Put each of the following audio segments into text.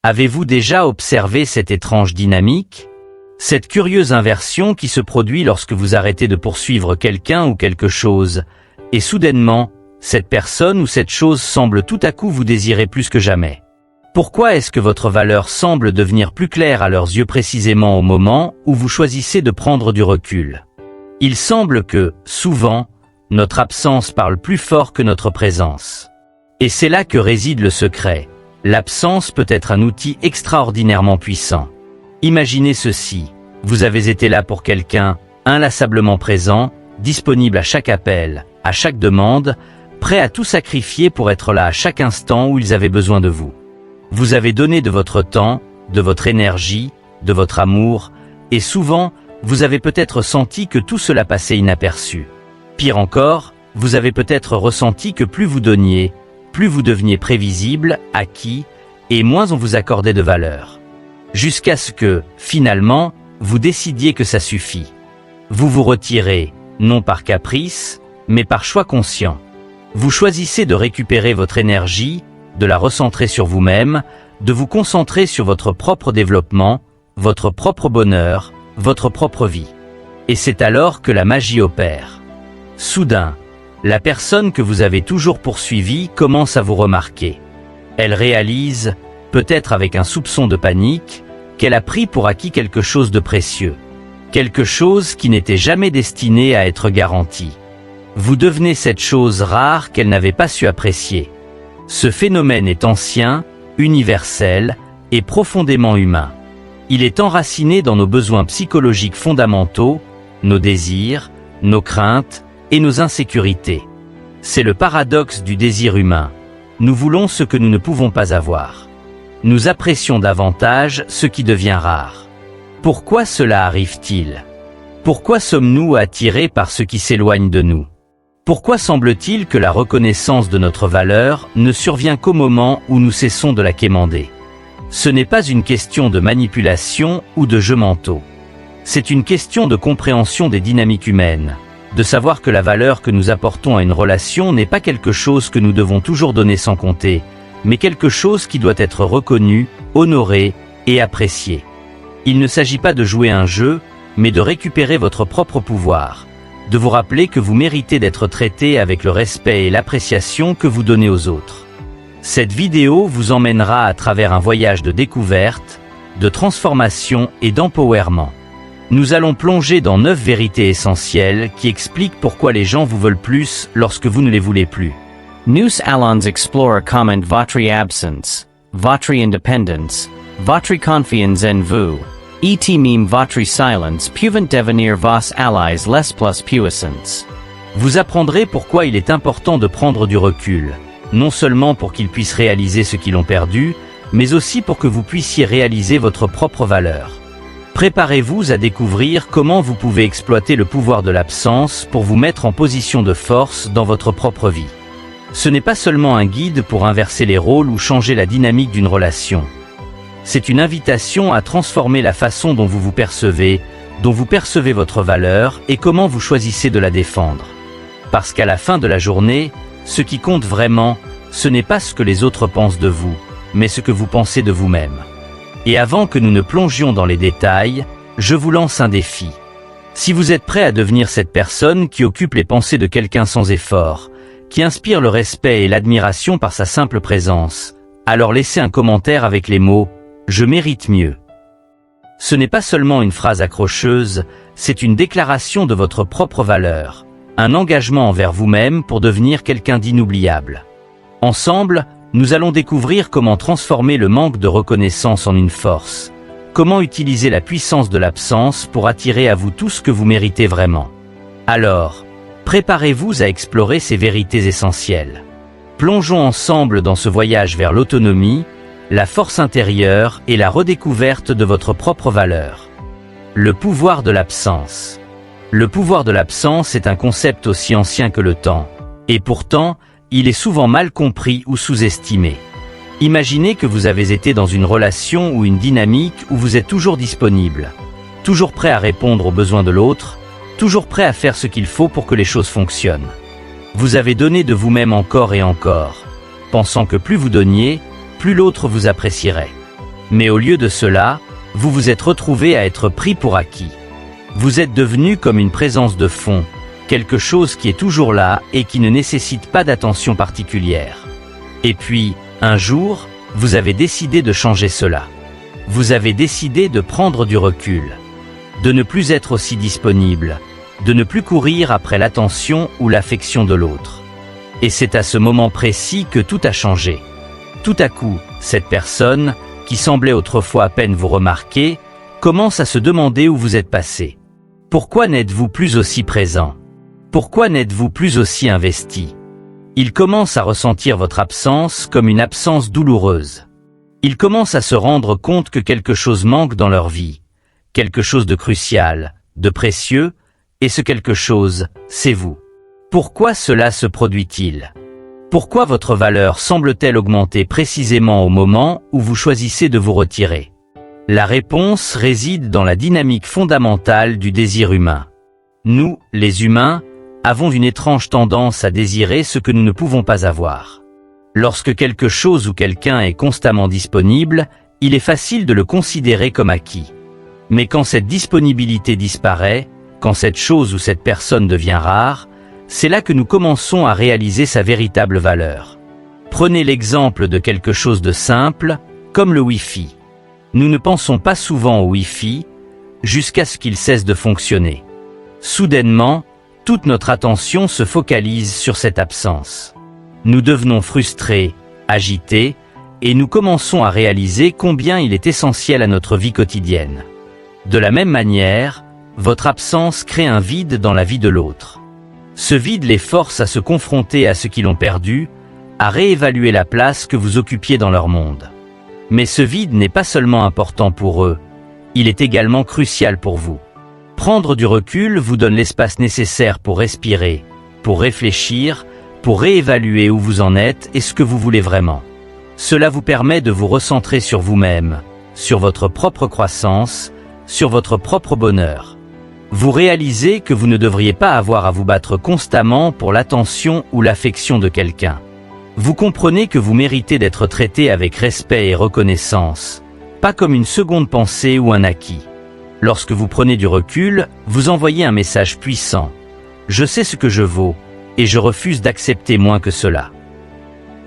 Avez-vous déjà observé cette étrange dynamique? Cette curieuse inversion qui se produit lorsque vous arrêtez de poursuivre quelqu'un ou quelque chose, et soudainement, cette personne ou cette chose semble tout à coup vous désirer plus que jamais. Pourquoi est-ce que votre valeur semble devenir plus claire à leurs yeux précisément au moment où vous choisissez de prendre du recul? Il semble que, souvent, notre absence parle plus fort que notre présence. Et c'est là que réside le secret. L'absence peut être un outil extraordinairement puissant. Imaginez ceci, vous avez été là pour quelqu'un, inlassablement présent, disponible à chaque appel, à chaque demande, prêt à tout sacrifier pour être là à chaque instant où ils avaient besoin de vous. Vous avez donné de votre temps, de votre énergie, de votre amour, et souvent, vous avez peut-être senti que tout cela passait inaperçu. Pire encore, vous avez peut-être ressenti que plus vous donniez, plus vous deveniez prévisible, acquis, et moins on vous accordait de valeur. Jusqu'à ce que, finalement, vous décidiez que ça suffit. Vous vous retirez, non par caprice, mais par choix conscient. Vous choisissez de récupérer votre énergie, de la recentrer sur vous-même, de vous concentrer sur votre propre développement, votre propre bonheur, votre propre vie. Et c'est alors que la magie opère. Soudain, la personne que vous avez toujours poursuivie commence à vous remarquer. Elle réalise, peut-être avec un soupçon de panique, qu'elle a pris pour acquis quelque chose de précieux. Quelque chose qui n'était jamais destiné à être garanti. Vous devenez cette chose rare qu'elle n'avait pas su apprécier. Ce phénomène est ancien, universel et profondément humain. Il est enraciné dans nos besoins psychologiques fondamentaux, nos désirs, nos craintes et nos insécurités. C'est le paradoxe du désir humain. Nous voulons ce que nous ne pouvons pas avoir. Nous apprécions davantage ce qui devient rare. Pourquoi cela arrive-t-il? Pourquoi sommes-nous attirés par ce qui s'éloigne de nous? Pourquoi semble-t-il que la reconnaissance de notre valeur ne survient qu'au moment où nous cessons de la quémander? Ce n'est pas une question de manipulation ou de jeux mentaux. C'est une question de compréhension des dynamiques humaines, de savoir que la valeur que nous apportons à une relation n'est pas quelque chose que nous devons toujours donner sans compter, mais quelque chose qui doit être reconnu, honoré et apprécié. Il ne s'agit pas de jouer un jeu, mais de récupérer votre propre pouvoir, de vous rappeler que vous méritez d'être traité avec le respect et l'appréciation que vous donnez aux autres. Cette vidéo vous emmènera à travers un voyage de découverte, de transformation et d'empowerment. Nous allons plonger dans 9 vérités essentielles qui expliquent pourquoi les gens vous veulent plus lorsque vous ne les voulez plus. Nous allons explorer comment votre absence, votre indépendance, votre confiance en vous, et même votre silence peuvent devenir vos alliés les plus puissants. Vous apprendrez pourquoi il est important de prendre du recul, non seulement pour qu'ils puissent réaliser ce qu'ils ont perdu, mais aussi pour que vous puissiez réaliser votre propre valeur. Préparez-vous à découvrir comment vous pouvez exploiter le pouvoir de l'absence pour vous mettre en position de force dans votre propre vie. Ce n'est pas seulement un guide pour inverser les rôles ou changer la dynamique d'une relation. C'est une invitation à transformer la façon dont vous vous percevez, dont vous percevez votre valeur et comment vous choisissez de la défendre. Parce qu'à la fin de la journée, ce qui compte vraiment, ce n'est pas ce que les autres pensent de vous, mais ce que vous pensez de vous-même. Et avant que nous ne plongions dans les détails, je vous lance un défi. Si vous êtes prêt à devenir cette personne qui occupe les pensées de quelqu'un sans effort, qui inspire le respect et l'admiration par sa simple présence, alors laissez un commentaire avec les mots « Je mérite mieux ». Ce n'est pas seulement une phrase accrocheuse, c'est une déclaration de votre propre valeur, un engagement envers vous-même pour devenir quelqu'un d'inoubliable. Ensemble, nous allons découvrir comment transformer le manque de reconnaissance en une force, comment utiliser la puissance de l'absence pour attirer à vous tout ce que vous méritez vraiment. Alors, préparez-vous à explorer ces vérités essentielles. Plongeons ensemble dans ce voyage vers l'autonomie, la force intérieure et la redécouverte de votre propre valeur. Le pouvoir de l'absence. Le pouvoir de l'absence est un concept aussi ancien que le temps, et pourtant, il est souvent mal compris ou sous-estimé. Imaginez que vous avez été dans une relation ou une dynamique où vous êtes toujours disponible, toujours prêt à répondre aux besoins de l'autre, toujours prêt à faire ce qu'il faut pour que les choses fonctionnent. Vous avez donné de vous-même encore et encore, pensant que plus vous donniez, plus l'autre vous apprécierait. Mais au lieu de cela, vous vous êtes retrouvé à être pris pour acquis. Vous êtes devenu comme une présence de fond, quelque chose qui est toujours là et qui ne nécessite pas d'attention particulière. Et puis, un jour, vous avez décidé de changer cela. Vous avez décidé de prendre du recul, de ne plus être aussi disponible, de ne plus courir après l'attention ou l'affection de l'autre. Et c'est à ce moment précis que tout a changé. Tout à coup, cette personne, qui semblait autrefois à peine vous remarquer, commence à se demander où vous êtes passé. Pourquoi n'êtes-vous plus aussi présent? Pourquoi n'êtes-vous plus aussi investi? Il commence à ressentir votre absence comme une absence douloureuse. Il commence à se rendre compte que quelque chose manque dans leur vie, quelque chose de crucial, de précieux, et ce quelque chose, c'est vous. Pourquoi cela se produit-il? Pourquoi votre valeur semble-t-elle augmenter précisément au moment où vous choisissez de vous retirer? La réponse réside dans la dynamique fondamentale du désir humain. Nous, les humains, avons une étrange tendance à désirer ce que nous ne pouvons pas avoir. Lorsque quelque chose ou quelqu'un est constamment disponible, il est facile de le considérer comme acquis. Mais quand cette disponibilité disparaît, quand cette chose ou cette personne devient rare, c'est là que nous commençons à réaliser sa véritable valeur. Prenez l'exemple de quelque chose de simple, comme le Wi-Fi. Nous ne pensons pas souvent au Wi-Fi, jusqu'à ce qu'il cesse de fonctionner. Soudainement, toute notre attention se focalise sur cette absence. Nous devenons frustrés, agités, et nous commençons à réaliser combien il est essentiel à notre vie quotidienne. De la même manière, votre absence crée un vide dans la vie de l'autre. Ce vide les force à se confronter à ce qu'ils ont perdu, à réévaluer la place que vous occupiez dans leur monde. Mais ce vide n'est pas seulement important pour eux, il est également crucial pour vous. Prendre du recul vous donne l'espace nécessaire pour respirer, pour réfléchir, pour réévaluer où vous en êtes et ce que vous voulez vraiment. Cela vous permet de vous recentrer sur vous-même, sur votre propre croissance, sur votre propre bonheur. Vous réalisez que vous ne devriez pas avoir à vous battre constamment pour l'attention ou l'affection de quelqu'un. Vous comprenez que vous méritez d'être traité avec respect et reconnaissance, pas comme une seconde pensée ou un acquis. Lorsque vous prenez du recul, vous envoyez un message puissant. Je sais ce que je vaux, et je refuse d'accepter moins que cela.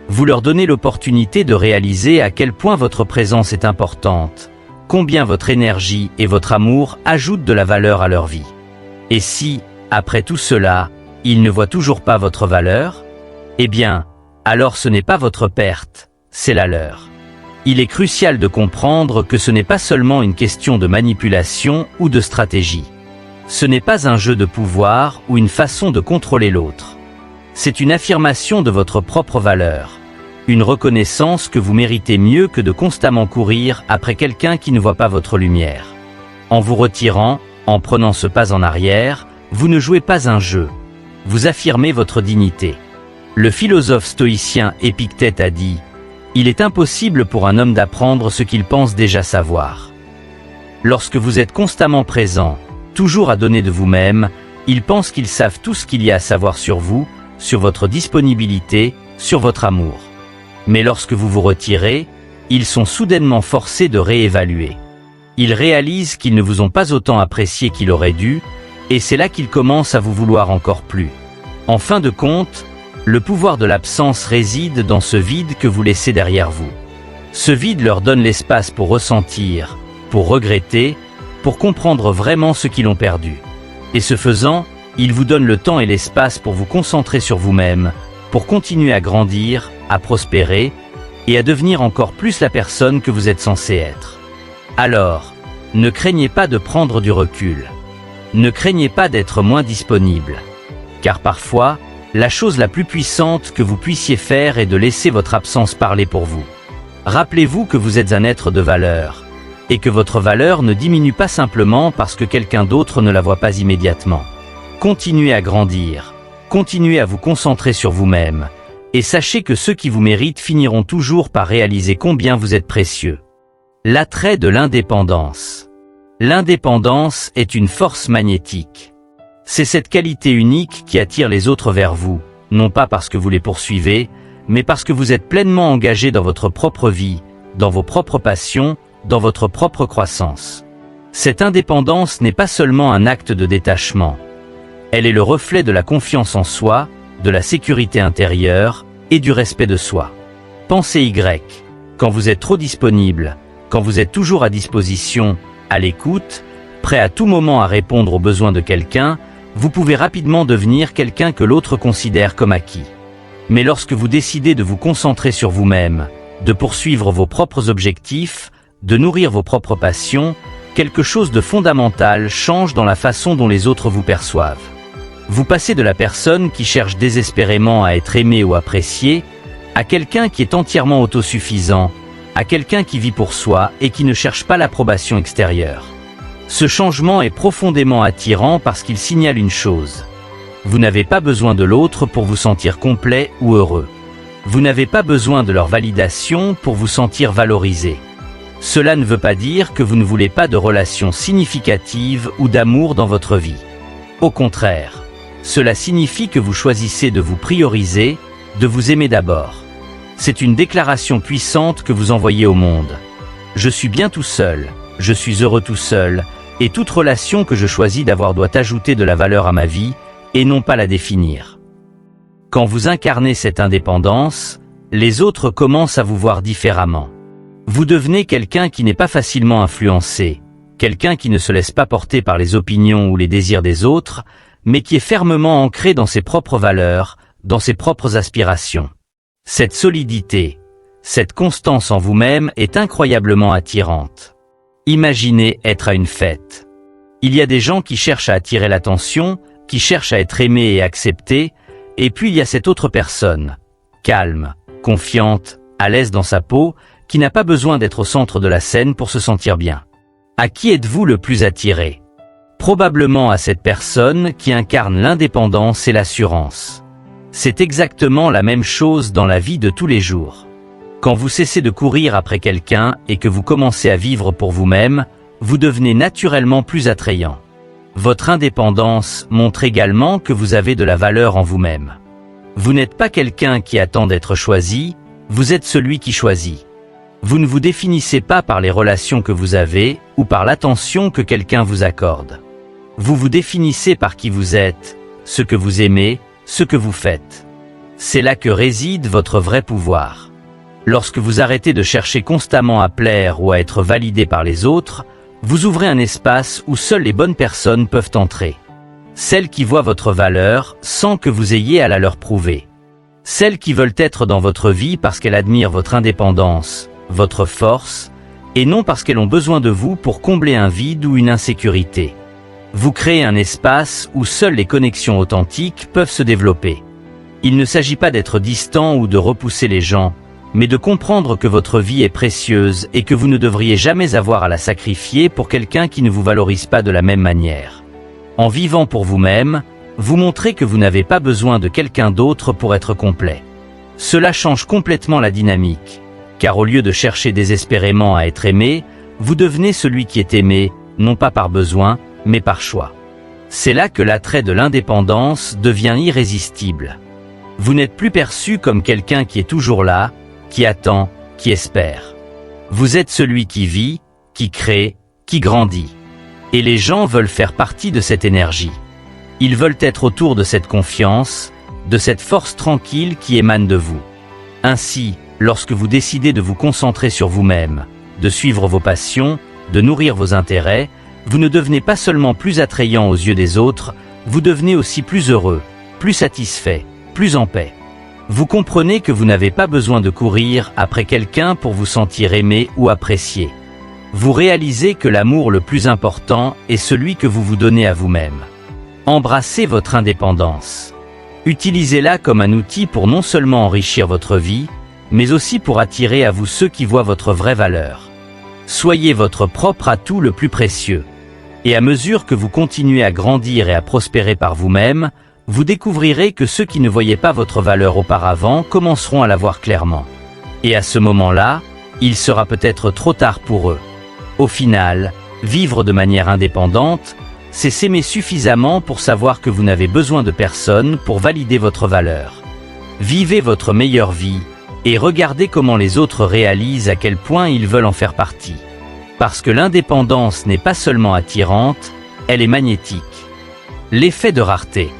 Vous leur donnez l'opportunité de réaliser à quel point votre présence est importante, combien votre énergie et votre amour ajoutent de la valeur à leur vie. Et si, après tout cela, ils ne voient toujours pas votre valeur, eh bien, alors ce n'est pas votre perte, c'est la leur. Il est crucial de comprendre que ce n'est pas seulement une question de manipulation ou de stratégie. Ce n'est pas un jeu de pouvoir ou une façon de contrôler l'autre. C'est une affirmation de votre propre valeur. Une reconnaissance que vous méritez mieux que de constamment courir après quelqu'un qui ne voit pas votre lumière. En vous retirant, en prenant ce pas en arrière, vous ne jouez pas un jeu. Vous affirmez votre dignité. Le philosophe stoïcien Épictète a dit « Il est impossible pour un homme d'apprendre ce qu'il pense déjà savoir. » Lorsque vous êtes constamment présent, toujours à donner de vous-même, ils pensent qu'ils savent tout ce qu'il y a à savoir sur vous, sur votre disponibilité, sur votre amour. Mais lorsque vous vous retirez, ils sont soudainement forcés de réévaluer. Ils réalisent qu'ils ne vous ont pas autant apprécié qu'ils auraient dû, et c'est là qu'ils commencent à vous vouloir encore plus. En fin de compte, le pouvoir de l'absence réside dans ce vide que vous laissez derrière vous. Ce vide leur donne l'espace pour ressentir, pour regretter, pour comprendre vraiment ce qu'ils ont perdu. Et ce faisant, ils vous donnent le temps et l'espace pour vous concentrer sur vous-même, pour continuer à grandir, à prospérer, et à devenir encore plus la personne que vous êtes censé être. Alors, ne craignez pas de prendre du recul. Ne craignez pas d'être moins disponible. Car parfois, la chose la plus puissante que vous puissiez faire est de laisser votre absence parler pour vous. Rappelez-vous que vous êtes un être de valeur, et que votre valeur ne diminue pas simplement parce que quelqu'un d'autre ne la voit pas immédiatement. Continuez à grandir, continuez à vous concentrer sur vous-même, et sachez que ceux qui vous méritent finiront toujours par réaliser combien vous êtes précieux. L'attrait de l'indépendance. L'indépendance est une force magnétique. C'est cette qualité unique qui attire les autres vers vous, non pas parce que vous les poursuivez, mais parce que vous êtes pleinement engagé dans votre propre vie, dans vos propres passions, dans votre propre croissance. Cette indépendance n'est pas seulement un acte de détachement. Elle est le reflet de la confiance en soi, de la sécurité intérieure et du respect de soi. Pensez Y. Quand vous êtes trop disponible, quand vous êtes toujours à disposition, à l'écoute, prêt à tout moment à répondre aux besoins de quelqu'un, vous pouvez rapidement devenir quelqu'un que l'autre considère comme acquis. Mais lorsque vous décidez de vous concentrer sur vous-même, de poursuivre vos propres objectifs, de nourrir vos propres passions, quelque chose de fondamental change dans la façon dont les autres vous perçoivent. Vous passez de la personne qui cherche désespérément à être aimée ou appréciée, à quelqu'un qui est entièrement autosuffisant, à quelqu'un qui vit pour soi et qui ne cherche pas l'approbation extérieure. Ce changement est profondément attirant parce qu'il signale une chose. Vous n'avez pas besoin de l'autre pour vous sentir complet ou heureux. Vous n'avez pas besoin de leur validation pour vous sentir valorisé. Cela ne veut pas dire que vous ne voulez pas de relations significatives ou d'amour dans votre vie. Au contraire, cela signifie que vous choisissez de vous prioriser, de vous aimer d'abord. C'est une déclaration puissante que vous envoyez au monde. Je suis bien tout seul, je suis heureux tout seul, et toute relation que je choisis d'avoir doit ajouter de la valeur à ma vie, et non pas la définir. Quand vous incarnez cette indépendance, les autres commencent à vous voir différemment. Vous devenez quelqu'un qui n'est pas facilement influencé, quelqu'un qui ne se laisse pas porter par les opinions ou les désirs des autres, mais qui est fermement ancré dans ses propres valeurs, dans ses propres aspirations. Cette solidité, cette constance en vous-même est incroyablement attirante. Imaginez être à une fête. Il y a des gens qui cherchent à attirer l'attention, qui cherchent à être aimés et acceptés, et puis il y a cette autre personne, calme, confiante, à l'aise dans sa peau, qui n'a pas besoin d'être au centre de la scène pour se sentir bien. À qui êtes-vous le plus attiré? Probablement à cette personne qui incarne l'indépendance et l'assurance. C'est exactement la même chose dans la vie de tous les jours. Quand vous cessez de courir après quelqu'un et que vous commencez à vivre pour vous-même, vous devenez naturellement plus attrayant. Votre indépendance montre également que vous avez de la valeur en vous-même. Vous n'êtes pas quelqu'un qui attend d'être choisi, vous êtes celui qui choisit. Vous ne vous définissez pas par les relations que vous avez ou par l'attention que quelqu'un vous accorde. Vous vous définissez par qui vous êtes, ce que vous aimez, ce que vous faites. C'est là que réside votre vrai pouvoir. Lorsque vous arrêtez de chercher constamment à plaire ou à être validé par les autres, vous ouvrez un espace où seules les bonnes personnes peuvent entrer. Celles qui voient votre valeur sans que vous ayez à la leur prouver. Celles qui veulent être dans votre vie parce qu'elles admirent votre indépendance, votre force, et non parce qu'elles ont besoin de vous pour combler un vide ou une insécurité. Vous créez un espace où seules les connexions authentiques peuvent se développer. Il ne s'agit pas d'être distant ou de repousser les gens, mais de comprendre que votre vie est précieuse et que vous ne devriez jamais avoir à la sacrifier pour quelqu'un qui ne vous valorise pas de la même manière. En vivant pour vous-même, vous montrez que vous n'avez pas besoin de quelqu'un d'autre pour être complet. Cela change complètement la dynamique, car au lieu de chercher désespérément à être aimé, vous devenez celui qui est aimé, non pas par besoin, mais par choix. C'est là que l'attrait de l'indépendance devient irrésistible. Vous n'êtes plus perçu comme quelqu'un qui est toujours là, qui attend, qui espère. Vous êtes celui qui vit, qui crée, qui grandit. Et les gens veulent faire partie de cette énergie. Ils veulent être autour de cette confiance, de cette force tranquille qui émane de vous. Ainsi, lorsque vous décidez de vous concentrer sur vous-même, de suivre vos passions, de nourrir vos intérêts, vous ne devenez pas seulement plus attrayant aux yeux des autres, vous devenez aussi plus heureux, plus satisfait, plus en paix. Vous comprenez que vous n'avez pas besoin de courir après quelqu'un pour vous sentir aimé ou apprécié. Vous réalisez que l'amour le plus important est celui que vous vous donnez à vous-même. Embrassez votre indépendance. Utilisez-la comme un outil pour non seulement enrichir votre vie, mais aussi pour attirer à vous ceux qui voient votre vraie valeur. Soyez votre propre atout le plus précieux. Et à mesure que vous continuez à grandir et à prospérer par vous-même, vous découvrirez que ceux qui ne voyaient pas votre valeur auparavant commenceront à la voir clairement. Et à ce moment-là, il sera peut-être trop tard pour eux. Au final, vivre de manière indépendante, c'est s'aimer suffisamment pour savoir que vous n'avez besoin de personne pour valider votre valeur. Vivez votre meilleure vie, et regardez comment les autres réalisent à quel point ils veulent en faire partie. Parce que l'indépendance n'est pas seulement attirante, elle est magnétique. L'effet de rareté.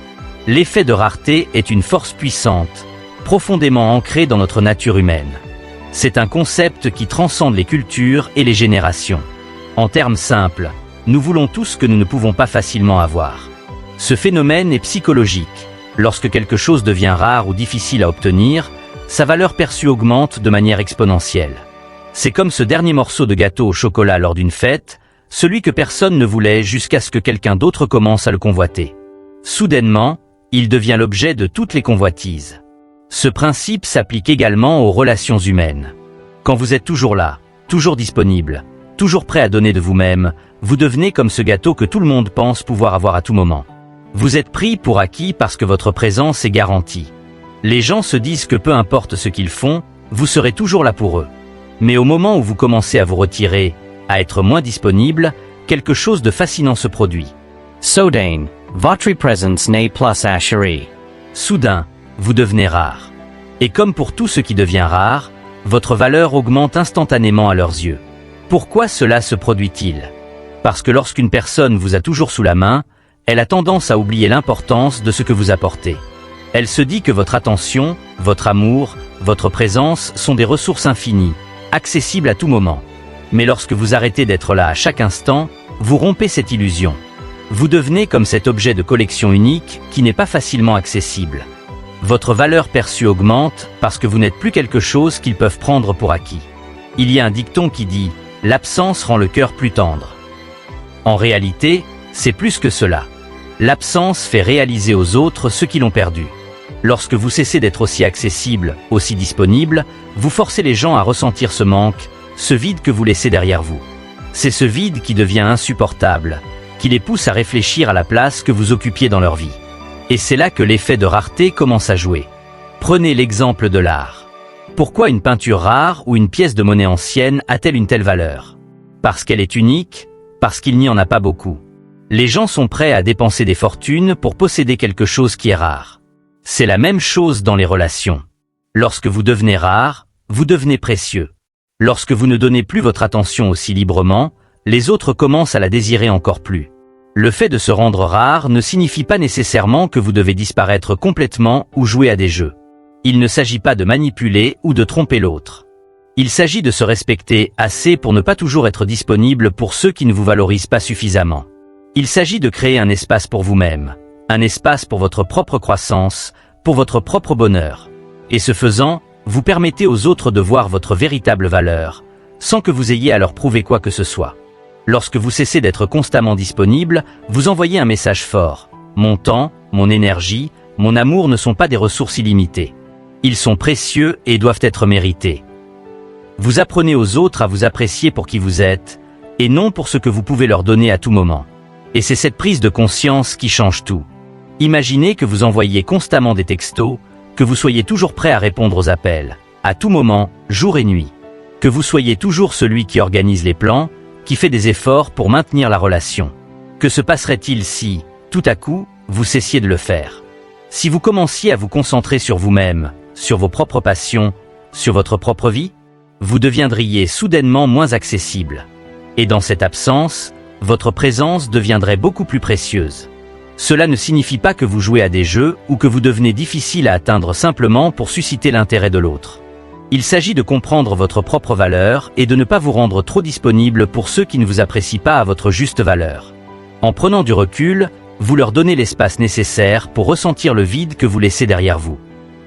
L'effet de rareté est une force puissante, profondément ancrée dans notre nature humaine. C'est un concept qui transcende les cultures et les générations. En termes simples, nous voulons tout ce que nous ne pouvons pas facilement avoir. Ce phénomène est psychologique. Lorsque quelque chose devient rare ou difficile à obtenir, sa valeur perçue augmente de manière exponentielle. C'est comme ce dernier morceau de gâteau au chocolat lors d'une fête, celui que personne ne voulait jusqu'à ce que quelqu'un d'autre commence à le convoiter. Soudainement, il devient l'objet de toutes les convoitises. Ce principe s'applique également aux relations humaines. Quand vous êtes toujours là, toujours disponible, toujours prêt à donner de vous-même, vous devenez comme ce gâteau que tout le monde pense pouvoir avoir à tout moment. Vous êtes pris pour acquis parce que votre présence est garantie. Les gens se disent que peu importe ce qu'ils font, vous serez toujours là pour eux. Mais au moment où vous commencez à vous retirer, à être moins disponible, quelque chose de fascinant se produit. Soudain, votre présence n'est plus assurée. Soudain, vous devenez rare. Et comme pour tout ce qui devient rare, votre valeur augmente instantanément à leurs yeux. Pourquoi cela se produit-il? Parce que lorsqu'une personne vous a toujours sous la main, elle a tendance à oublier l'importance de ce que vous apportez. Elle se dit que votre attention, votre amour, votre présence sont des ressources infinies, accessibles à tout moment. Mais lorsque vous arrêtez d'être là à chaque instant, vous rompez cette illusion. Vous devenez comme cet objet de collection unique qui n'est pas facilement accessible. Votre valeur perçue augmente parce que vous n'êtes plus quelque chose qu'ils peuvent prendre pour acquis. Il y a un dicton qui dit « l'absence rend le cœur plus tendre ». En réalité, c'est plus que cela. L'absence fait réaliser aux autres ce qu'ils ont perdu. Lorsque vous cessez d'être aussi accessible, aussi disponible, vous forcez les gens à ressentir ce manque, ce vide que vous laissez derrière vous. C'est ce vide qui devient insupportable, qui les pousse à réfléchir à la place que vous occupiez dans leur vie. Et c'est là que l'effet de rareté commence à jouer. Prenez l'exemple de l'art. Pourquoi une peinture rare ou une pièce de monnaie ancienne a-t-elle une telle valeur? Parce qu'elle est unique, parce qu'il n'y en a pas beaucoup. Les gens sont prêts à dépenser des fortunes pour posséder quelque chose qui est rare. C'est la même chose dans les relations. Lorsque vous devenez rare, vous devenez précieux. Lorsque vous ne donnez plus votre attention aussi librement, les autres commencent à la désirer encore plus. Le fait de se rendre rare ne signifie pas nécessairement que vous devez disparaître complètement ou jouer à des jeux. Il ne s'agit pas de manipuler ou de tromper l'autre. Il s'agit de se respecter assez pour ne pas toujours être disponible pour ceux qui ne vous valorisent pas suffisamment. Il s'agit de créer un espace pour vous-même, un espace pour votre propre croissance, pour votre propre bonheur. Et ce faisant, vous permettez aux autres de voir votre véritable valeur, sans que vous ayez à leur prouver quoi que ce soit. Lorsque vous cessez d'être constamment disponible, vous envoyez un message fort. Mon temps, mon énergie, mon amour ne sont pas des ressources illimitées. Ils sont précieux et doivent être mérités. Vous apprenez aux autres à vous apprécier pour qui vous êtes, et non pour ce que vous pouvez leur donner à tout moment. Et c'est cette prise de conscience qui change tout. Imaginez que vous envoyiez constamment des textos, que vous soyez toujours prêt à répondre aux appels, à tout moment, jour et nuit. Que vous soyez toujours celui qui organise les plans, qui fait des efforts pour maintenir la relation. Que se passerait-il si, tout à coup, vous cessiez de le faire? Si vous commenciez à vous concentrer sur vous-même, sur vos propres passions, sur votre propre vie, vous deviendriez soudainement moins accessible. Et dans cette absence, votre présence deviendrait beaucoup plus précieuse. Cela ne signifie pas que vous jouez à des jeux ou que vous devenez difficile à atteindre simplement pour susciter l'intérêt de l'autre. Il s'agit de comprendre votre propre valeur et de ne pas vous rendre trop disponible pour ceux qui ne vous apprécient pas à votre juste valeur. En prenant du recul, vous leur donnez l'espace nécessaire pour ressentir le vide que vous laissez derrière vous.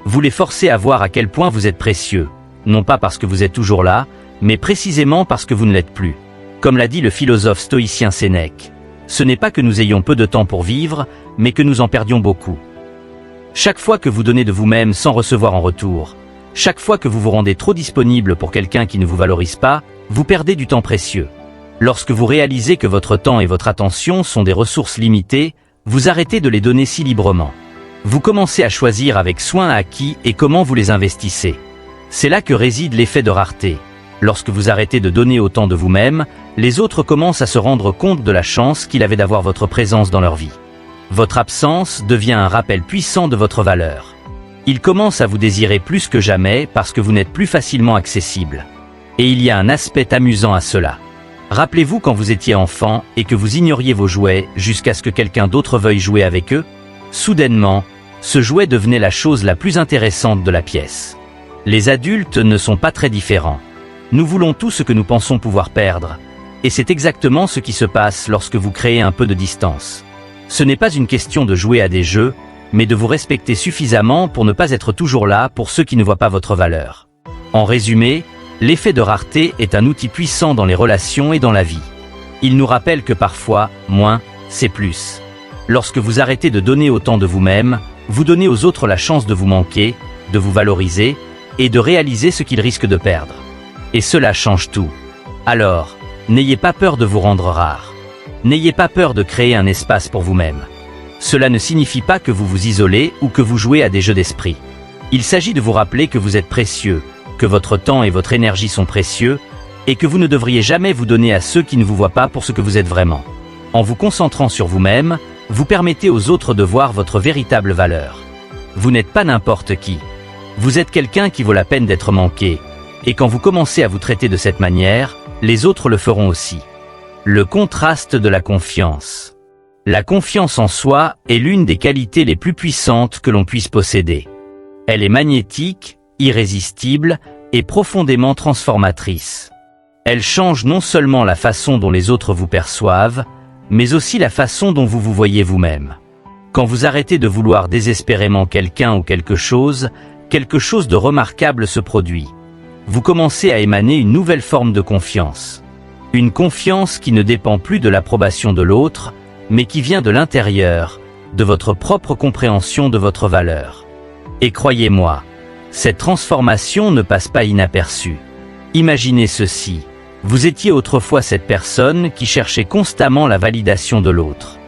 Vous les forcez à voir à quel point vous êtes précieux, non pas parce que vous êtes toujours là, mais précisément parce que vous ne l'êtes plus. Comme l'a dit le philosophe stoïcien Sénèque, ce n'est pas que nous ayons peu de temps pour vivre, mais que nous en perdions beaucoup. Chaque fois que vous donnez de vous-même sans recevoir en retour, chaque fois que vous vous rendez trop disponible pour quelqu'un qui ne vous valorise pas, vous perdez du temps précieux. Lorsque vous réalisez que votre temps et votre attention sont des ressources limitées, vous arrêtez de les donner si librement. Vous commencez à choisir avec soin à qui et comment vous les investissez. C'est là que réside l'effet de rareté. Lorsque vous arrêtez de donner autant de vous-même, les autres commencent à se rendre compte de la chance qu'il avait d'avoir votre présence dans leur vie. Votre absence devient un rappel puissant de votre valeur. Ils commencent à vous désirer plus que jamais parce que vous n'êtes plus facilement accessible. Et il y a un aspect amusant à cela. Rappelez-vous quand vous étiez enfant et que vous ignoriez vos jouets jusqu'à ce que quelqu'un d'autre veuille jouer avec eux? Soudainement, ce jouet devenait la chose la plus intéressante de la pièce. Les adultes ne sont pas très différents. Nous voulons tout ce que nous pensons pouvoir perdre. Et c'est exactement ce qui se passe lorsque vous créez un peu de distance. Ce n'est pas une question de jouer à des jeux, mais de vous respecter suffisamment pour ne pas être toujours là pour ceux qui ne voient pas votre valeur. En résumé, l'effet de rareté est un outil puissant dans les relations et dans la vie. Il nous rappelle que parfois, moins, c'est plus. Lorsque vous arrêtez de donner autant de vous-même, vous donnez aux autres la chance de vous manquer, de vous valoriser, et de réaliser ce qu'ils risquent de perdre. Et cela change tout. Alors, n'ayez pas peur de vous rendre rare. N'ayez pas peur de créer un espace pour vous-même. Cela ne signifie pas que vous vous isolez ou que vous jouez à des jeux d'esprit. Il s'agit de vous rappeler que vous êtes précieux, que votre temps et votre énergie sont précieux, et que vous ne devriez jamais vous donner à ceux qui ne vous voient pas pour ce que vous êtes vraiment. En vous concentrant sur vous-même, vous permettez aux autres de voir votre véritable valeur. Vous n'êtes pas n'importe qui. Vous êtes quelqu'un qui vaut la peine d'être manqué, et quand vous commencez à vous traiter de cette manière, les autres le feront aussi. Le contraste de la confiance. La confiance en soi est l'une des qualités les plus puissantes que l'on puisse posséder. Elle est magnétique, irrésistible et profondément transformatrice. Elle change non seulement la façon dont les autres vous perçoivent, mais aussi la façon dont vous vous voyez vous-même. Quand vous arrêtez de vouloir désespérément quelqu'un ou quelque chose de remarquable se produit. Vous commencez à émaner une nouvelle forme de confiance. Une confiance qui ne dépend plus de l'approbation de l'autre, mais qui vient de l'intérieur, de votre propre compréhension de votre valeur. Et croyez-moi, cette transformation ne passe pas inaperçue. Imaginez ceci. Vous étiez autrefois cette personne qui cherchait constamment la validation de l'autre.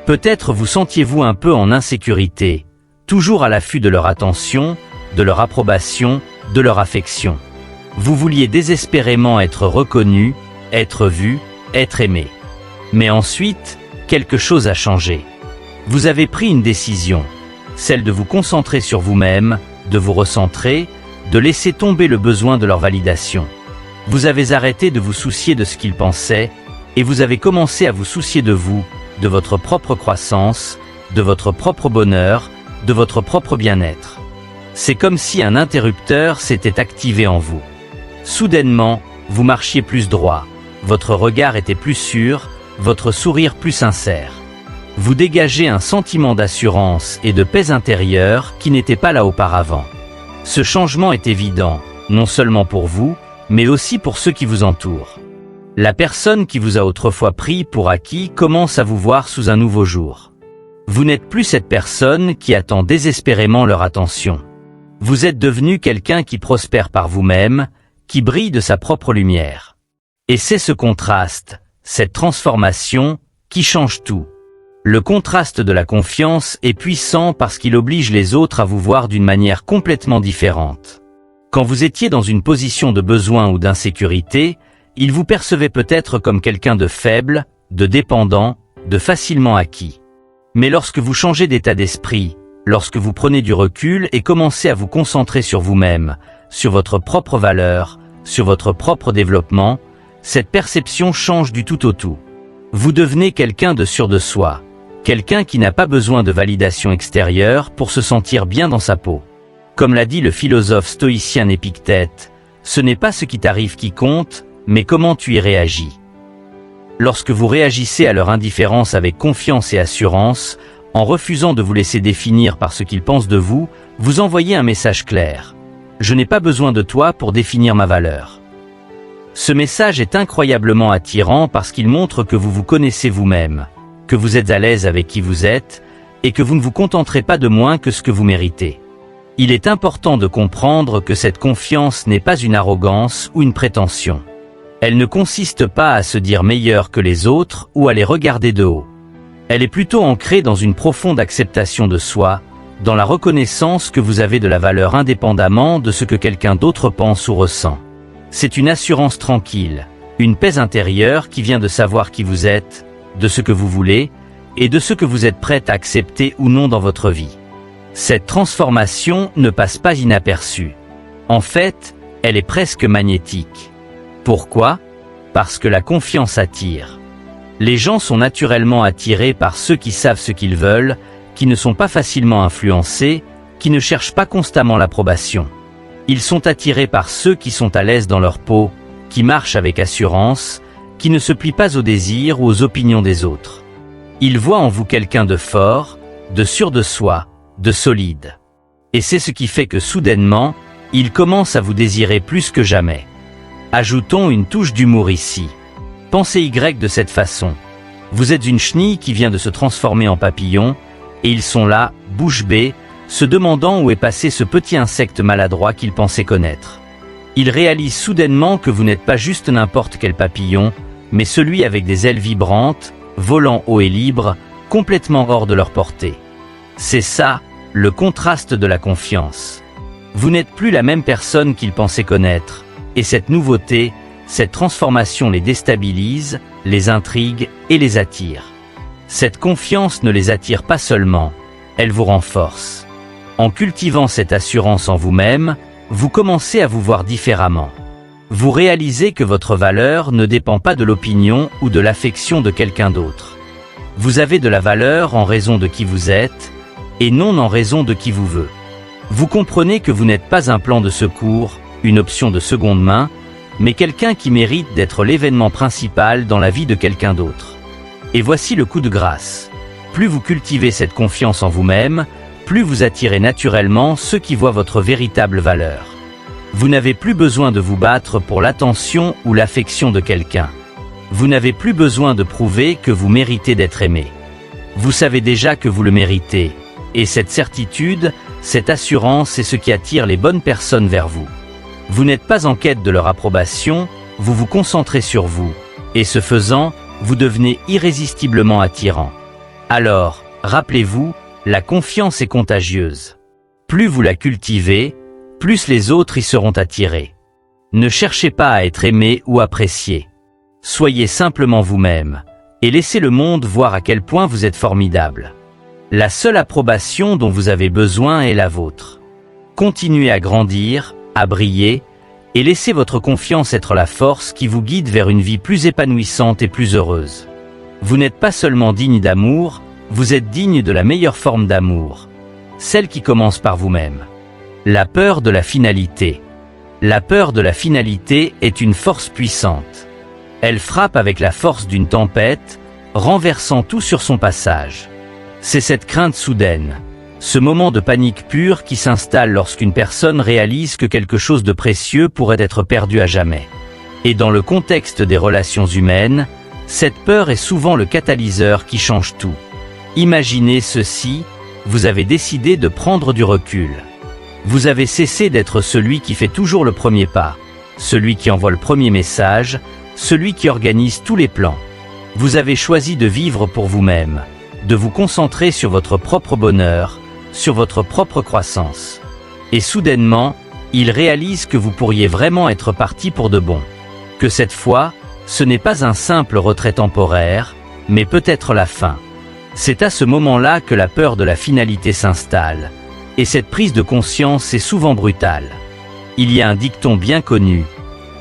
Peut-être vous sentiez-vous un peu en insécurité, toujours à l'affût de leur attention, de leur approbation, de leur affection. Vous vouliez désespérément être reconnu, être vu, être aimé. Mais ensuite, quelque chose a changé. Vous avez pris une décision, celle de vous concentrer sur vous-même, de vous recentrer, de laisser tomber le besoin de leur validation. Vous avez arrêté de vous soucier de ce qu'ils pensaient, et vous avez commencé à vous soucier de vous, de votre propre croissance, de votre propre bonheur, de votre propre bien-être. C'est comme si un interrupteur s'était activé en vous. Soudainement, vous marchiez plus droit, votre regard était plus sûr, votre sourire plus sincère. Vous dégagez un sentiment d'assurance et de paix intérieure qui n'était pas là auparavant. Ce changement est évident, non seulement pour vous, mais aussi pour ceux qui vous entourent. La personne qui vous a autrefois pris pour acquis commence à vous voir sous un nouveau jour. Vous n'êtes plus cette personne qui attend désespérément leur attention. Vous êtes devenu quelqu'un qui prospère par vous-même, qui brille de sa propre lumière. Et c'est ce contraste, cette transformation, qui change tout. Le contraste de la confiance est puissant parce qu'il oblige les autres à vous voir d'une manière complètement différente. Quand vous étiez dans une position de besoin ou d'insécurité, ils vous percevaient peut-être comme quelqu'un de faible, de dépendant, de facilement acquis. Mais lorsque vous changez d'état d'esprit, lorsque vous prenez du recul et commencez à vous concentrer sur vous-même, sur votre propre valeur, sur votre propre développement, cette perception change du tout au tout. Vous devenez quelqu'un de sûr de soi, quelqu'un qui n'a pas besoin de validation extérieure pour se sentir bien dans sa peau. Comme l'a dit le philosophe stoïcien Épictète, ce n'est pas ce qui t'arrive qui compte, mais comment tu y réagis. Lorsque vous réagissez à leur indifférence avec confiance et assurance, en refusant de vous laisser définir par ce qu'ils pensent de vous, vous envoyez un message clair. Je n'ai pas besoin de toi pour définir ma valeur. Ce message est incroyablement attirant parce qu'il montre que vous vous connaissez vous-même, que vous êtes à l'aise avec qui vous êtes, et que vous ne vous contenterez pas de moins que ce que vous méritez. Il est important de comprendre que cette confiance n'est pas une arrogance ou une prétention. Elle ne consiste pas à se dire meilleur que les autres ou à les regarder de haut. Elle est plutôt ancrée dans une profonde acceptation de soi, dans la reconnaissance que vous avez de la valeur indépendamment de ce que quelqu'un d'autre pense ou ressent. C'est une assurance tranquille, une paix intérieure qui vient de savoir qui vous êtes, de ce que vous voulez, et de ce que vous êtes prêt à accepter ou non dans votre vie. Cette transformation ne passe pas inaperçue. En fait, elle est presque magnétique. Pourquoi ? Parce que la confiance attire. Les gens sont naturellement attirés par ceux qui savent ce qu'ils veulent, qui ne sont pas facilement influencés, qui ne cherchent pas constamment l'approbation. Ils sont attirés par ceux qui sont à l'aise dans leur peau, qui marchent avec assurance, qui ne se plient pas aux désirs ou aux opinions des autres. Ils voient en vous quelqu'un de fort, de sûr de soi, de solide. Et c'est ce qui fait que soudainement, ils commencent à vous désirer plus que jamais. Ajoutons une touche d'humour ici. Pensez Y de cette façon. Vous êtes une chenille qui vient de se transformer en papillon, et ils sont là, bouche bée, se demandant où est passé ce petit insecte maladroit qu'ils pensaient connaître. Ils réalisent soudainement que vous n'êtes pas juste n'importe quel papillon, mais celui avec des ailes vibrantes, volant haut et libre, complètement hors de leur portée. C'est ça, le contraste de la confiance. Vous n'êtes plus la même personne qu'ils pensaient connaître, et cette nouveauté, cette transformation les déstabilise, les intrigue et les attire. Cette confiance ne les attire pas seulement, elle vous renforce. En cultivant cette assurance en vous-même, vous commencez à vous voir différemment. Vous réalisez que votre valeur ne dépend pas de l'opinion ou de l'affection de quelqu'un d'autre. Vous avez de la valeur en raison de qui vous êtes, et non en raison de qui vous veut. Vous comprenez que vous n'êtes pas un plan de secours, une option de seconde main, mais quelqu'un qui mérite d'être l'événement principal dans la vie de quelqu'un d'autre. Et voici le coup de grâce. Plus vous cultivez cette confiance en vous-même, plus vous attirez naturellement ceux qui voient votre véritable valeur. Vous n'avez plus besoin de vous battre pour l'attention ou l'affection de quelqu'un. Vous n'avez plus besoin de prouver que vous méritez d'être aimé. Vous savez déjà que vous le méritez, et cette certitude, cette assurance est ce qui attire les bonnes personnes vers vous. Vous n'êtes pas en quête de leur approbation, vous vous concentrez sur vous, et ce faisant, vous devenez irrésistiblement attirant. Alors, rappelez-vous, la confiance est contagieuse. Plus vous la cultivez, plus les autres y seront attirés. Ne cherchez pas à être aimé ou apprécié. Soyez simplement vous-même, et laissez le monde voir à quel point vous êtes formidable. La seule approbation dont vous avez besoin est la vôtre. Continuez à grandir, à briller, et laissez votre confiance être la force qui vous guide vers une vie plus épanouissante et plus heureuse. Vous n'êtes pas seulement digne d'amour, vous êtes digne de la meilleure forme d'amour, celle qui commence par vous-même. La peur de la finalité. La peur de la finalité est une force puissante. Elle frappe avec la force d'une tempête, renversant tout sur son passage. C'est cette crainte soudaine, ce moment de panique pure qui s'installe lorsqu'une personne réalise que quelque chose de précieux pourrait être perdu à jamais. Et dans le contexte des relations humaines, cette peur est souvent le catalyseur qui change tout. Imaginez ceci, vous avez décidé de prendre du recul. Vous avez cessé d'être celui qui fait toujours le premier pas, celui qui envoie le premier message, celui qui organise tous les plans. Vous avez choisi de vivre pour vous-même, de vous concentrer sur votre propre bonheur, sur votre propre croissance. Et soudainement, il réalise que vous pourriez vraiment être parti pour de bon. Que cette fois, ce n'est pas un simple retrait temporaire, mais peut-être la fin. C'est à ce moment-là que la peur de la finalité s'installe, et cette prise de conscience est souvent brutale. Il y a un dicton bien connu,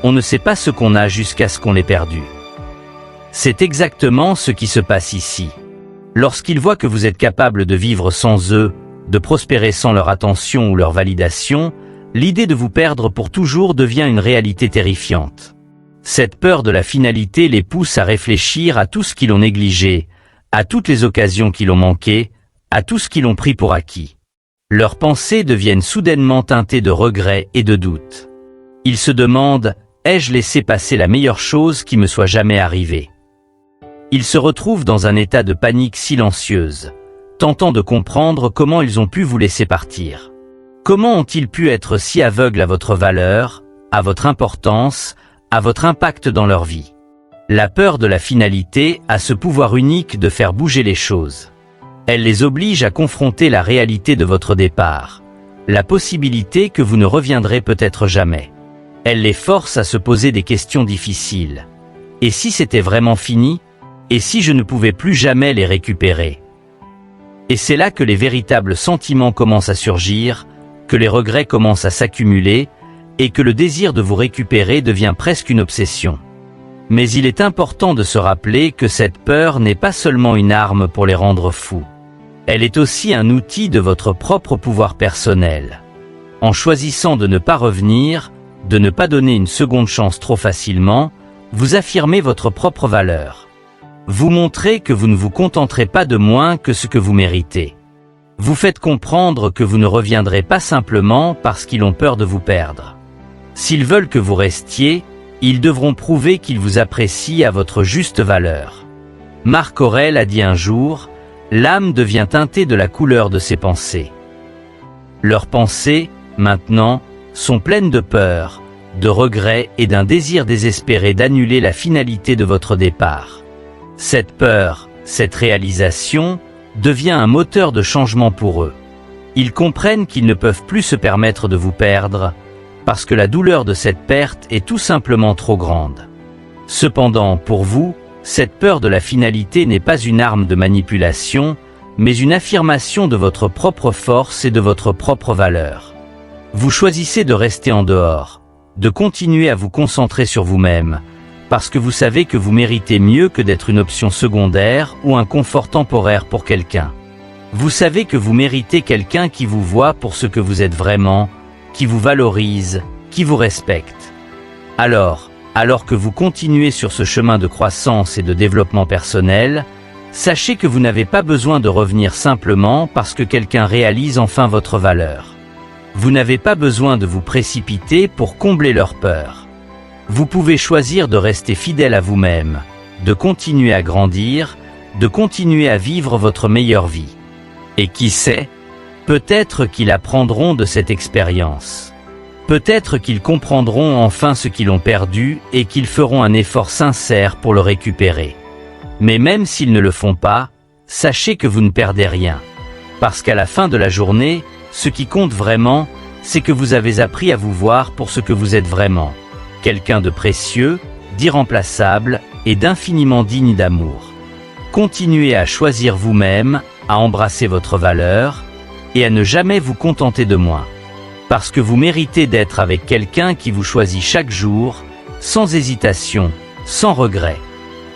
on ne sait pas ce qu'on a jusqu'à ce qu'on l'ait perdu. C'est exactement ce qui se passe ici. Lorsqu'ils voient que vous êtes capable de vivre sans eux, de prospérer sans leur attention ou leur validation, l'idée de vous perdre pour toujours devient une réalité terrifiante. Cette peur de la finalité les pousse à réfléchir à tout ce qu'ils ont négligé, à toutes les occasions qu'ils ont manquées, à tout ce qu'ils ont pris pour acquis. Leurs pensées deviennent soudainement teintées de regrets et de doutes. Ils se demandent, ai-je laissé passer la meilleure chose qui me soit jamais arrivée? Ils se retrouvent dans un état de panique silencieuse, tentant de comprendre comment ils ont pu vous laisser partir. Comment ont-ils pu être si aveugles à votre valeur, à votre importance, à votre impact dans leur vie? La peur de la finalité a ce pouvoir unique de faire bouger les choses. Elle les oblige à confronter la réalité de votre départ, la possibilité que vous ne reviendrez peut-être jamais. Elle les force à se poser des questions difficiles. Et si c'était vraiment fini? Et si je ne pouvais plus jamais les récupérer? Et c'est là que les véritables sentiments commencent à surgir, que les regrets commencent à s'accumuler, et que le désir de vous récupérer devient presque une obsession. Mais il est important de se rappeler que cette peur n'est pas seulement une arme pour les rendre fous. Elle est aussi un outil de votre propre pouvoir personnel. En choisissant de ne pas revenir, de ne pas donner une seconde chance trop facilement, vous affirmez votre propre valeur. Vous montrez que vous ne vous contenterez pas de moins que ce que vous méritez. Vous faites comprendre que vous ne reviendrez pas simplement parce qu'ils ont peur de vous perdre. S'ils veulent que vous restiez, ils devront prouver qu'ils vous apprécient à votre juste valeur. Marc Aurèle a dit un jour, « L'âme devient teintée de la couleur de ses pensées. » Leurs pensées, maintenant, sont pleines de peur, de regrets et d'un désir désespéré d'annuler la finalité de votre départ. Cette peur, cette réalisation, devient un moteur de changement pour eux. Ils comprennent qu'ils ne peuvent plus se permettre de vous perdre, parce que la douleur de cette perte est tout simplement trop grande. Cependant, pour vous, cette peur de la finalité n'est pas une arme de manipulation, mais une affirmation de votre propre force et de votre propre valeur. Vous choisissez de rester en dehors, de continuer à vous concentrer sur vous-même, parce que vous savez que vous méritez mieux que d'être une option secondaire ou un confort temporaire pour quelqu'un. Vous savez que vous méritez quelqu'un qui vous voit pour ce que vous êtes vraiment, qui vous valorise, qui vous respecte. Alors que vous continuez sur ce chemin de croissance et de développement personnel, sachez que vous n'avez pas besoin de revenir simplement parce que quelqu'un réalise enfin votre valeur. Vous n'avez pas besoin de vous précipiter pour combler leur peur. Vous pouvez choisir de rester fidèle à vous-même, de continuer à grandir, de continuer à vivre votre meilleure vie. Et qui sait, peut-être qu'ils apprendront de cette expérience. Peut-être qu'ils comprendront enfin ce qu'ils ont perdu et qu'ils feront un effort sincère pour le récupérer. Mais même s'ils ne le font pas, sachez que vous ne perdez rien. Parce qu'à la fin de la journée, ce qui compte vraiment, c'est que vous avez appris à vous voir pour ce que vous êtes vraiment. Quelqu'un de précieux, d'irremplaçable et d'infiniment digne d'amour. Continuez à choisir vous-même, à embrasser votre valeur, et à ne jamais vous contenter de moins. Parce que vous méritez d'être avec quelqu'un qui vous choisit chaque jour, sans hésitation, sans regret.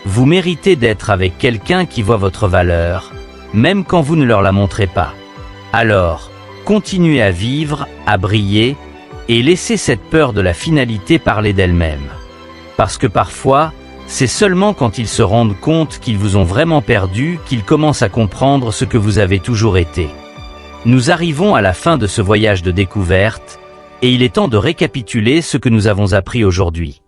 Vous méritez d'être avec quelqu'un qui voit votre valeur, même quand vous ne leur la montrez pas. Alors, continuez à vivre, à briller, et laissez cette peur de la finalité parler d'elle-même. Parce que parfois, c'est seulement quand ils se rendent compte qu'ils vous ont vraiment perdu qu'ils commencent à comprendre ce que vous avez toujours été. Nous arrivons à la fin de ce voyage de découverte, et il est temps de récapituler ce que nous avons appris aujourd'hui.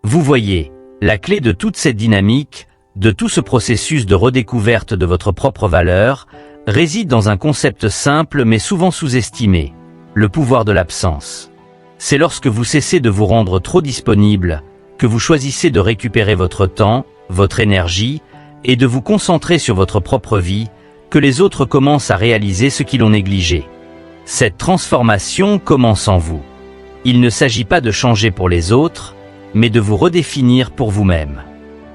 Vous voyez, la clé de toute cette dynamique, de tout ce processus de redécouverte de votre propre valeur, réside dans un concept simple mais souvent sous-estimé, le pouvoir de l'absence. C'est lorsque vous cessez de vous rendre trop disponible, que vous choisissez de récupérer votre temps, votre énergie, et de vous concentrer sur votre propre vie, que les autres commencent à réaliser ce qu'ils ont négligé. Cette transformation commence en vous. Il ne s'agit pas de changer pour les autres, mais de vous redéfinir pour vous-même.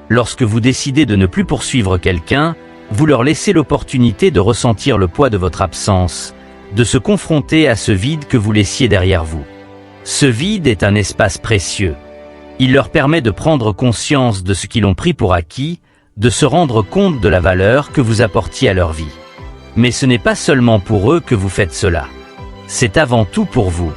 Lorsque vous décidez de ne plus poursuivre quelqu'un, vous leur laissez l'opportunité de ressentir le poids de votre absence, de se confronter à ce vide que vous laissiez derrière vous. Ce vide est un espace précieux. Il leur permet de prendre conscience de ce qu'ils ont pris pour acquis, de se rendre compte de la valeur que vous apportiez à leur vie. Mais ce n'est pas seulement pour eux que vous faites cela. C'est avant tout pour vous.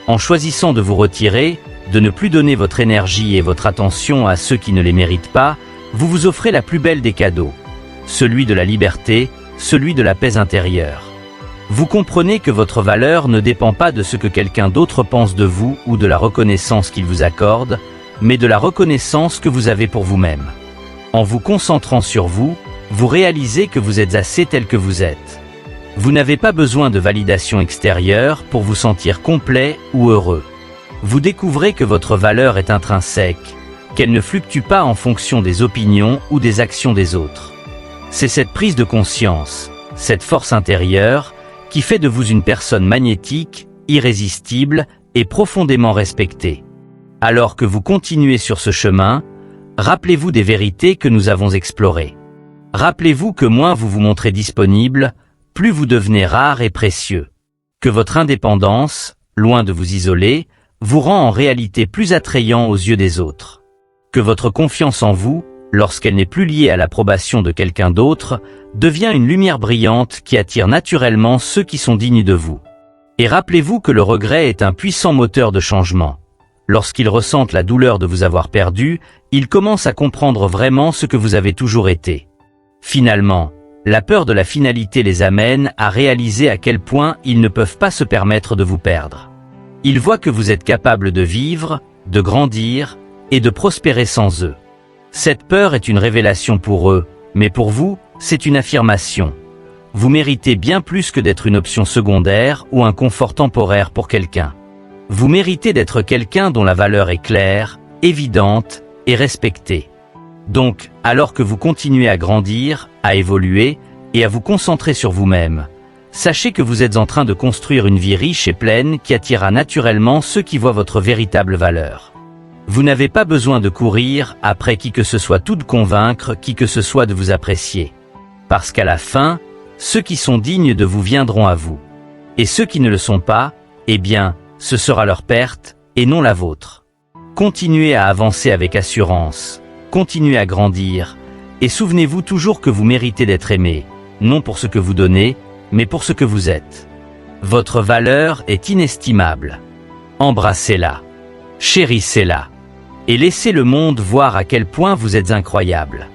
En choisissant de vous retirer, de ne plus donner votre énergie et votre attention à ceux qui ne les méritent pas, vous vous offrez la plus belle des cadeaux. Celui de la liberté, celui de la paix intérieure. Vous comprenez que votre valeur ne dépend pas de ce que quelqu'un d'autre pense de vous ou de la reconnaissance qu'il vous accorde, mais de la reconnaissance que vous avez pour vous-même. En vous concentrant sur vous, vous réalisez que vous êtes assez tel que vous êtes. Vous n'avez pas besoin de validation extérieure pour vous sentir complet ou heureux. Vous découvrez que votre valeur est intrinsèque, qu'elle ne fluctue pas en fonction des opinions ou des actions des autres. C'est cette prise de conscience, cette force intérieure, qui fait de vous une personne magnétique, irrésistible et profondément respectée. Alors que vous continuez sur ce chemin, rappelez-vous des vérités que nous avons explorées. Rappelez-vous que moins vous vous montrez disponible, plus vous devenez rare et précieux. Que votre indépendance, loin de vous isoler, vous rend en réalité plus attrayant aux yeux des autres. que votre confiance en vous, lorsqu'elle n'est plus liée à l'approbation de quelqu'un d'autre, devient une lumière brillante qui attire naturellement ceux qui sont dignes de vous. Et rappelez-vous que le regret est un puissant moteur de changement. Lorsqu'ils ressentent la douleur de vous avoir perdu, ils commencent à comprendre vraiment ce que vous avez toujours été. Finalement, la peur de la finalité les amène à réaliser à quel point ils ne peuvent pas se permettre de vous perdre. Ils voient que vous êtes capable de vivre, de grandir et de prospérer sans eux. Cette peur est une révélation pour eux, mais pour vous, c'est une affirmation. Vous méritez bien plus que d'être une option secondaire ou un confort temporaire pour quelqu'un. Vous méritez d'être quelqu'un dont la valeur est claire, évidente et respectée. Donc, alors que vous continuez à grandir, à évoluer et à vous concentrer sur vous-même, sachez que vous êtes en train de construire une vie riche et pleine qui attirera naturellement ceux qui voient votre véritable valeur. Vous n'avez pas besoin de courir après qui que ce soit ou de convaincre qui que ce soit de vous apprécier. Parce qu'à la fin, ceux qui sont dignes de vous viendront à vous. Et ceux qui ne le sont pas, eh bien, ce sera leur perte, et non la vôtre. Continuez à avancer avec assurance, continuez à grandir, et souvenez-vous toujours que vous méritez d'être aimé, non pour ce que vous donnez, mais pour ce que vous êtes. Votre valeur est inestimable. Embrassez-la, chérissez-la, et laissez le monde voir à quel point vous êtes incroyable.